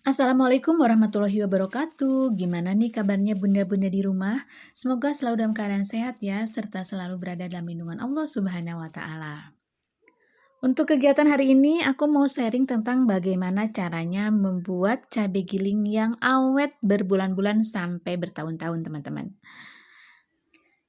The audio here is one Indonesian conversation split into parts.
Assalamualaikum warahmatullahi wabarakatuh. Gimana nih kabarnya bunda-bunda di rumah? Semoga selalu dalam keadaan sehat ya, serta selalu berada dalam lindungan Allah Subhanahu wa Ta'ala. Untuk kegiatan hari ini, aku mau sharing tentang bagaimana caranya membuat cabai giling yang awet berbulan-bulan sampai bertahun-tahun, teman-teman.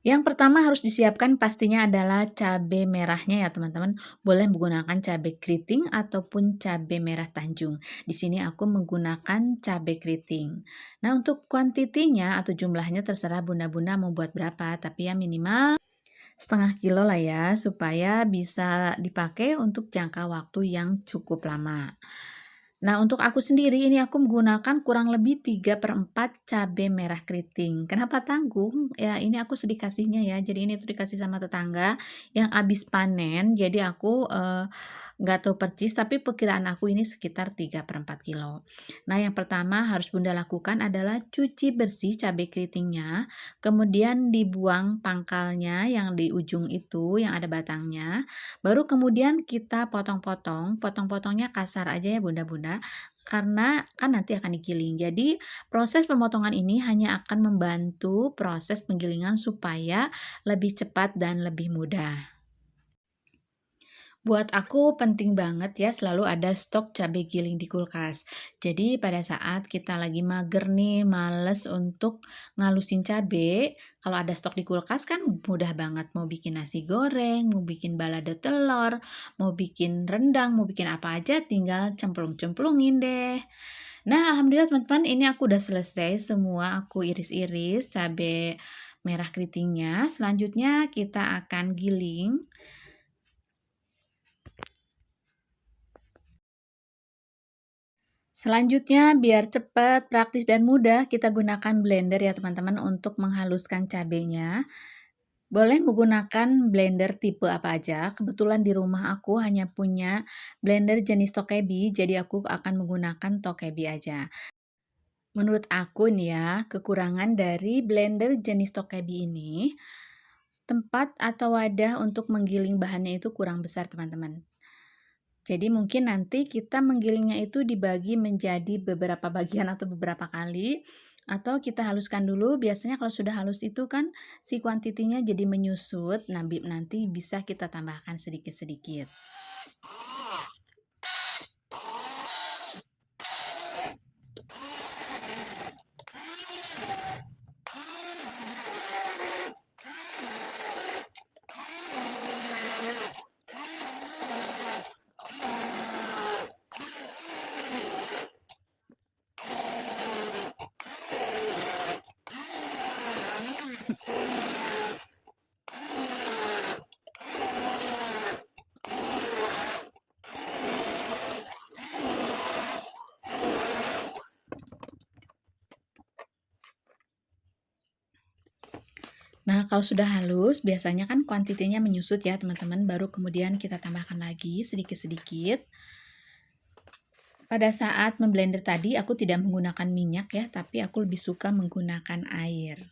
Yang pertama harus disiapkan pastinya adalah cabai merahnya ya teman-teman. Boleh menggunakan cabai keriting ataupun cabai merah Tanjung. Di sini aku menggunakan cabai keriting. Nah, untuk kuantitinya atau jumlahnya terserah bunda-bunda mau buat berapa, tapi ya minimal setengah kilo lah ya, supaya bisa dipakai untuk jangka waktu yang cukup lama. Nah, untuk aku sendiri ini aku menggunakan kurang lebih 3/4 cabai merah keriting. Kenapa tanggung? Ya ini aku sedih kasihnya ya. Jadi ini tuh dikasih sama tetangga yang habis panen. Jadi aku nggak tahu percis, tapi perkiraan aku ini sekitar 3/4 kilo. Nah, yang pertama harus Bunda lakukan adalah cuci bersih cabai keritingnya, kemudian dibuang pangkalnya yang di ujung itu yang ada batangnya. Baru kemudian kita potong-potong, potong-potongnya kasar aja ya bunda-bunda, karena kan nanti akan digiling. Jadi proses pemotongan ini hanya akan membantu proses penggilingan supaya lebih cepat dan lebih mudah. Buat aku penting banget ya selalu ada stok cabai giling di kulkas. Jadi pada saat kita lagi mager nih, males untuk ngalusin cabai, kalau ada stok di kulkas kan mudah banget mau bikin nasi goreng, mau bikin balado telur, mau bikin rendang, mau bikin apa aja tinggal cemplung-cemplungin deh. Nah, alhamdulillah teman-teman ini aku udah selesai semua aku iris-iris cabai merah keritingnya. Selanjutnya kita akan giling. Selanjutnya, biar cepat, praktis, dan mudah, kita gunakan blender ya teman-teman untuk menghaluskan cabenya. Boleh menggunakan blender tipe apa aja. Kebetulan di rumah aku hanya punya blender jenis Tokebi, jadi aku akan menggunakan Tokebi aja. Menurut aku nih ya, kekurangan dari blender jenis Tokebi ini, tempat atau wadah untuk menggiling bahannya itu kurang besar teman-teman. Jadi mungkin nanti kita menggilingnya itu dibagi menjadi beberapa bagian atau beberapa kali, atau kita haluskan dulu. Biasanya kalau sudah halus itu kan si kuantitinya jadi menyusut, nanti bisa kita tambahkan sedikit-sedikit. Nah, kalau sudah halus, biasanya kan kuantitinya menyusut ya teman-teman, baru kemudian kita tambahkan lagi sedikit-sedikit. Pada saat memblender tadi, aku tidak menggunakan minyak ya, tapi aku lebih suka menggunakan air.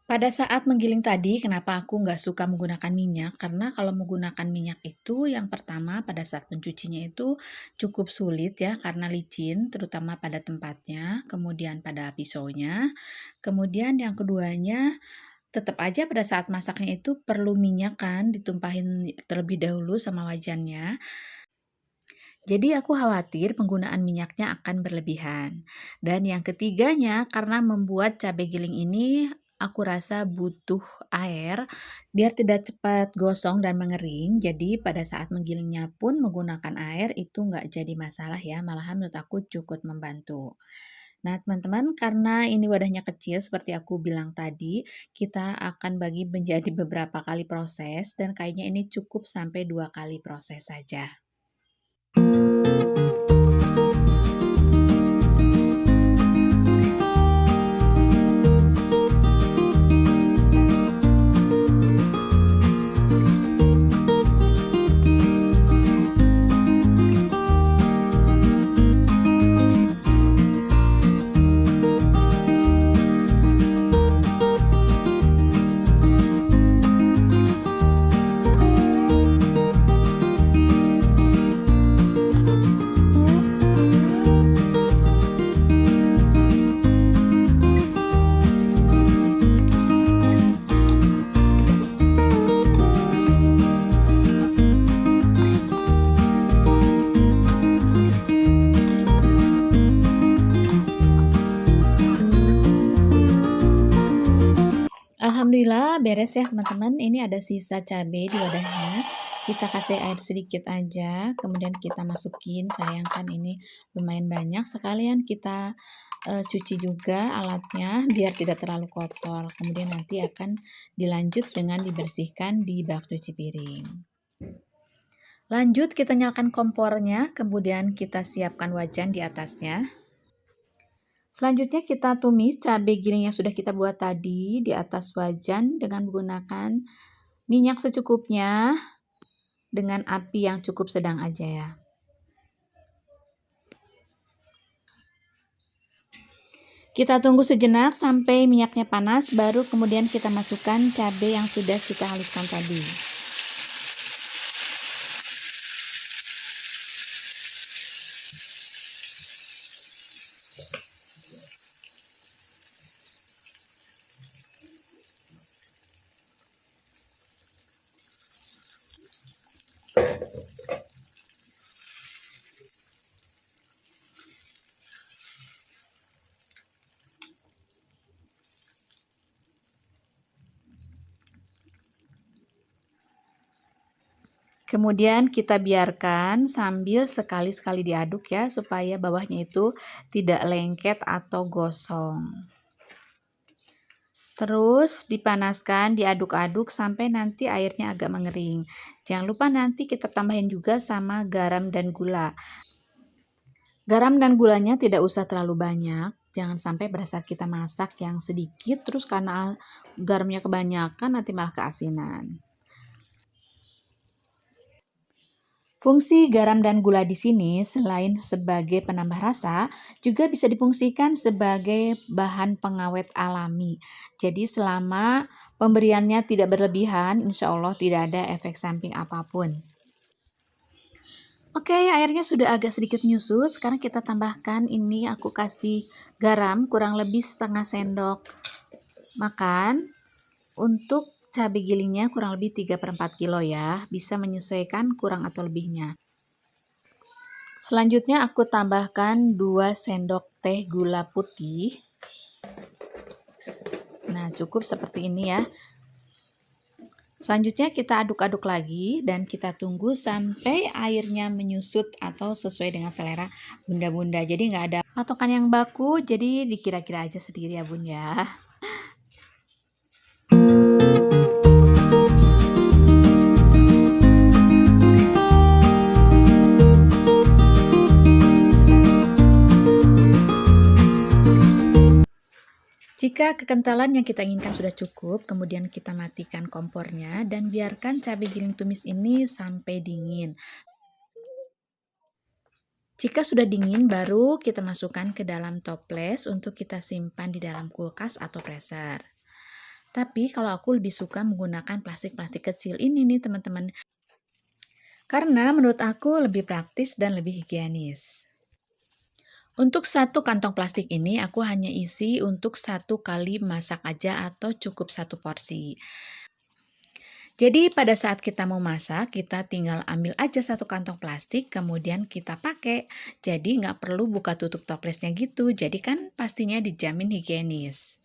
Pada saat menggiling tadi, kenapa aku nggak suka menggunakan minyak? Karena kalau menggunakan minyak itu, yang pertama pada saat mencucinya itu cukup sulit ya, karena licin, terutama pada tempatnya, kemudian pada pisaunya. Kemudian yang keduanya, tetap aja pada saat masaknya itu perlu minyak kan, ditumpahin terlebih dahulu sama wajannya. Jadi aku khawatir penggunaan minyaknya akan berlebihan. Dan yang ketiganya, karena membuat cabai giling ini aku rasa butuh air biar tidak cepat gosong dan mengering. Jadi pada saat menggilingnya pun menggunakan air itu nggak jadi masalah ya, malahan menurut aku cukup membantu. Nah teman-teman, karena ini wadahnya kecil seperti aku bilang tadi, kita akan bagi menjadi beberapa kali proses dan kayaknya ini cukup sampai 2 kali proses saja. Alhamdulillah beres ya teman-teman. Ini ada sisa cabai di wadahnya. Kita kasih air sedikit aja, kemudian kita masukin. Sayangkan ini lumayan banyak. Sekalian kita cuci juga alatnya biar tidak terlalu kotor. Kemudian nanti akan dilanjut dengan dibersihkan di bak cuci piring. Lanjut kita nyalakan kompornya, kemudian kita siapkan wajan di atasnya. Selanjutnya kita tumis cabai giling yang sudah kita buat tadi di atas wajan dengan menggunakan minyak secukupnya dengan api yang cukup sedang aja ya. Kita tunggu sejenak sampai minyaknya panas, baru kemudian kita masukkan cabai yang sudah kita haluskan tadi. Kemudian kita biarkan sambil sekali-sekali diaduk ya, supaya bawahnya itu tidak lengket atau gosong. Terus dipanaskan, diaduk-aduk sampai nanti airnya agak mengering. Jangan lupa nanti kita tambahin juga sama garam dan gula. Garam dan gulanya tidak usah terlalu banyak. Jangan sampai berasa kita masak yang sedikit, terus karena garamnya kebanyakan nanti malah keasinan. Fungsi garam dan gula di sini selain sebagai penambah rasa, juga bisa difungsikan sebagai bahan pengawet alami. Jadi selama pemberiannya tidak berlebihan, insya Allah tidak ada efek samping apapun. Oke, airnya sudah agak sedikit menyusut. Sekarang kita tambahkan ini, aku kasih garam kurang lebih setengah sendok makan. Untuk cabai gilingnya kurang lebih 3/4 kilo ya, bisa menyesuaikan kurang atau lebihnya. Selanjutnya aku tambahkan 2 sendok teh gula putih. Nah, cukup seperti ini ya. Selanjutnya kita aduk-aduk lagi dan kita tunggu sampai airnya menyusut atau sesuai dengan selera bunda-bunda. Jadi nggak ada patokan yang baku, jadi dikira-kira aja sendiri ya bun ya. Jika kekentalan yang kita inginkan sudah cukup, kemudian kita matikan kompornya dan biarkan cabai giling tumis ini sampai dingin. Jika sudah dingin, baru kita masukkan ke dalam toples untuk kita simpan di dalam kulkas atau freezer. Tapi kalau aku lebih suka menggunakan plastik-plastik kecil ini nih teman-teman. Karena menurut aku lebih praktis dan lebih higienis. Untuk satu kantong plastik ini aku hanya isi untuk 1 kali masak aja atau cukup 1 porsi. Jadi pada saat kita mau masak, kita tinggal ambil aja 1 kantong plastik, kemudian kita pakai. Jadi nggak perlu buka tutup toplesnya gitu, jadi kan pastinya dijamin higienis.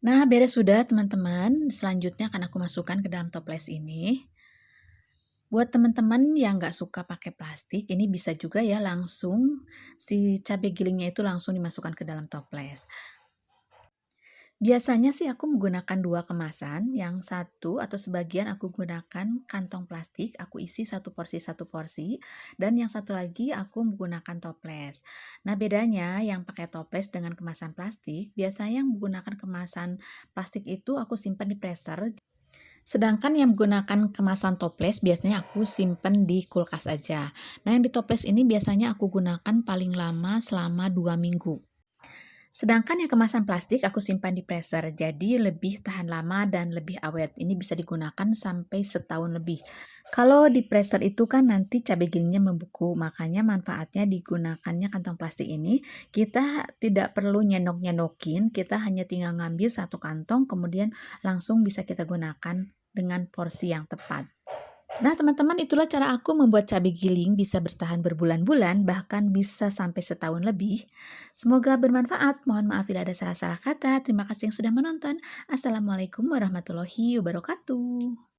Nah, beres sudah teman-teman. Selanjutnya akan aku masukkan ke dalam toples ini. Buat teman-teman yang nggak suka pakai plastik, ini bisa juga ya langsung si cabai gilingnya itu langsung dimasukkan ke dalam toples. Biasanya sih aku menggunakan 2 kemasan, yang satu atau sebagian aku gunakan kantong plastik, aku isi 1 porsi, dan yang satu lagi aku menggunakan toples. Nah bedanya yang pakai toples dengan kemasan plastik, biasanya yang menggunakan kemasan plastik itu aku simpan di freezer, sedangkan yang menggunakan kemasan toples biasanya aku simpan di kulkas aja. Nah yang di toples ini biasanya aku gunakan paling lama selama 2 minggu. Sedangkan yang kemasan plastik aku simpan di freezer, jadi lebih tahan lama dan lebih awet. Ini bisa digunakan sampai setahun lebih. Kalau di freezer itu kan nanti cabai gilingnya membeku, makanya manfaatnya digunakannya kantong plastik ini, kita tidak perlu nyendok-nyendokin, kita hanya tinggal ngambil satu kantong, kemudian langsung bisa kita gunakan dengan porsi yang tepat. Nah, teman-teman, itulah cara aku membuat cabai giling bisa bertahan berbulan-bulan, bahkan bisa sampai setahun lebih. Semoga bermanfaat. Mohon maaf bila ada salah-salah kata. Terima kasih yang sudah menonton. Assalamualaikum warahmatullahi wabarakatuh.